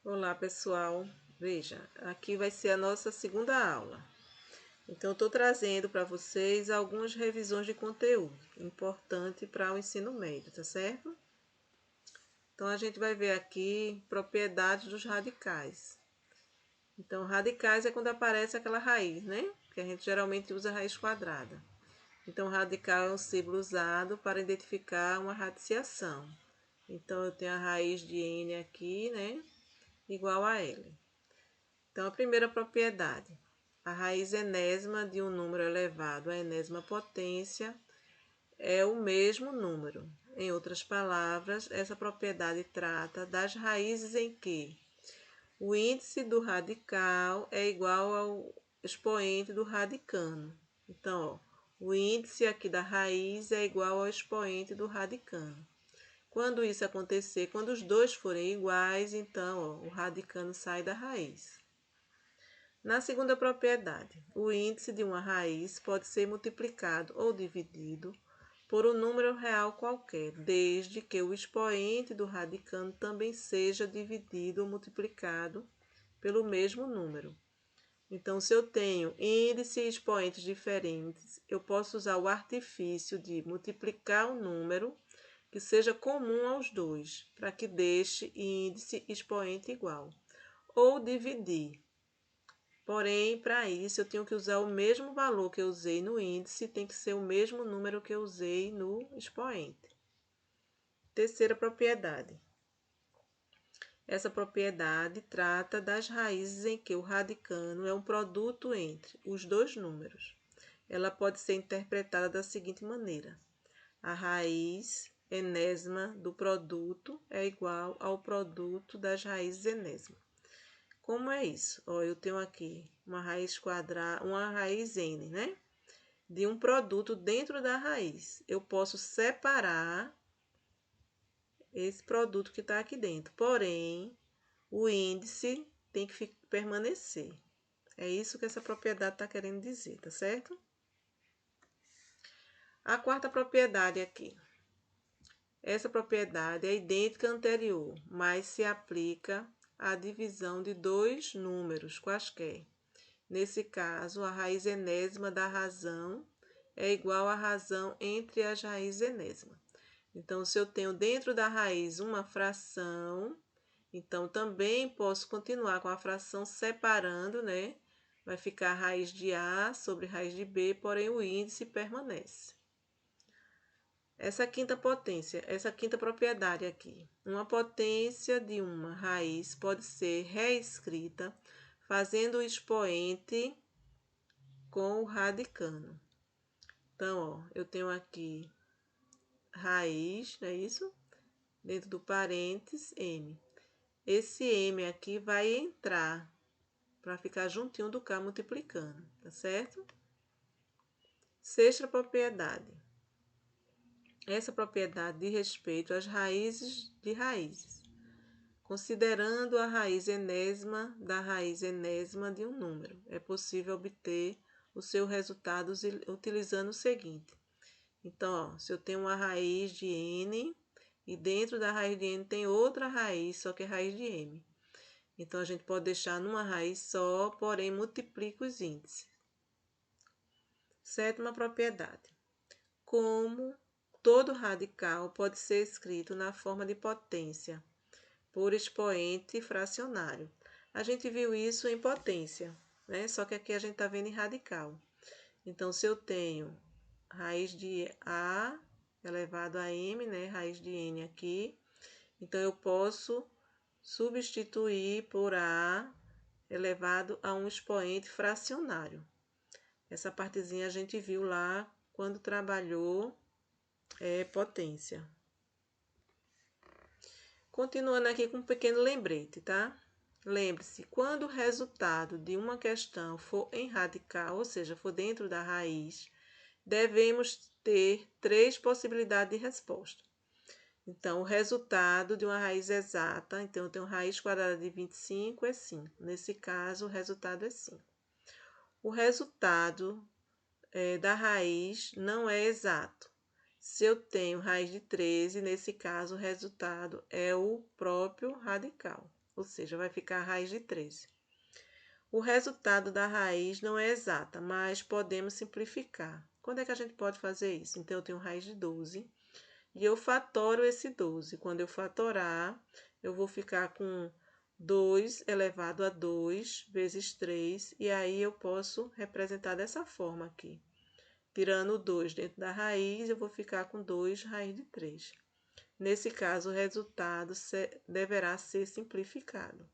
Olá, pessoal. Veja, aqui vai ser a nossa segunda aula. Então, eu estou trazendo para vocês algumas revisões de conteúdo importante para o ensino médio, tá certo? Então, a gente vai ver aqui propriedades dos radicais. Então, radicais é quando aparece aquela raiz, né? Que a gente geralmente usa a raiz quadrada. Então, radical é um símbolo usado para identificar uma radiciação. Então, eu tenho a raiz de n aqui, né? Igual a L. Então, a primeira propriedade. A raiz enésima de um número elevado à enésima potência é o mesmo número. Em outras palavras, essa propriedade trata das raízes em que o índice do radical é igual ao expoente do radicano. Então, o índice aqui da raiz é igual ao expoente do radicano. Quando isso acontecer, quando os dois forem iguais, então o radicano sai da raiz. Na segunda propriedade, o índice de uma raiz pode ser multiplicado ou dividido por um número real qualquer, desde que o expoente do radicando também seja dividido ou multiplicado pelo mesmo número. Então, se eu tenho índice e expoentes diferentes, eu posso usar o artifício de multiplicar o número que seja comum aos dois, para que deixe índice e expoente igual, ou dividir. Porém, para isso, eu tenho que usar o mesmo valor que eu usei no índice, tem que ser o mesmo número que eu usei no expoente. Terceira propriedade. Essa propriedade trata das raízes em que o radicano é um produto entre os dois números. Ela pode ser interpretada da seguinte maneira: a raiz enésima do produto é igual ao produto das raízes enésimas. Como é isso? Ó, eu tenho aqui uma raiz quadrada, uma raiz n, né? De um produto dentro da raiz. Eu posso separar esse produto que está aqui dentro. Porém, o índice tem que permanecer. É isso que essa propriedade está querendo dizer, tá certo? A quarta propriedade aqui. Essa propriedade é idêntica à anterior, mas se aplica à divisão de dois números quaisquer. Nesse caso, a raiz enésima da razão é igual à razão entre as raízes enésimas. Então, se eu tenho dentro da raiz uma fração, então também posso continuar com a fração separando, né? Vai ficar a raiz de A sobre raiz de B, porém o índice permanece. Essa quinta propriedade aqui. Uma potência de uma raiz pode ser reescrita fazendo o expoente com o radicano. Então, ó, eu tenho aqui raiz, não é isso? Dentro do parênteses, m. Esse m aqui vai entrar para ficar juntinho do k multiplicando, tá certo? Sexta propriedade. Essa propriedade diz respeito às raízes de raízes, considerando a raiz enésima da raiz enésima de um número. É possível obter o seu resultado utilizando o seguinte. Então, ó, se eu tenho uma raiz de n e dentro da raiz de n tem outra raiz, só que é raiz de m. Então, a gente pode deixar numa raiz só, porém multiplica os índices. Sétima propriedade. Como todo radical pode ser escrito na forma de potência por expoente fracionário. A gente viu isso em potência, né? Só que aqui a gente está vendo em radical. Então, se eu tenho raiz de A elevado a M, né? Raiz de N aqui. Então, eu posso substituir por A elevado a um expoente fracionário. Essa partezinha a gente viu lá quando trabalhou potência. Continuando aqui com um pequeno lembrete, tá? Lembre-se, quando o resultado de uma questão for em radical, ou seja, for dentro da raiz, devemos ter três possibilidades de resposta. Então, o resultado de uma raiz exata, então eu tenho raiz quadrada de 25 é 5. Nesse caso, o resultado é 5. O resultado da raiz não é exato. Se eu tenho raiz de 13, nesse caso, o resultado é o próprio radical. ou seja, vai ficar a raiz de 13. O resultado da raiz não é exata, mas podemos simplificar. Quando é que a gente pode fazer isso? Então, eu tenho raiz de 12 e eu fatoro esse 12. Quando eu fatorar, eu vou ficar com 2 elevado a 2 vezes 3, e aí eu posso representar dessa forma aqui. Tirando o 2 dentro da raiz, eu vou ficar com 2 raiz de 3. Nesse caso, o resultado deverá ser simplificado.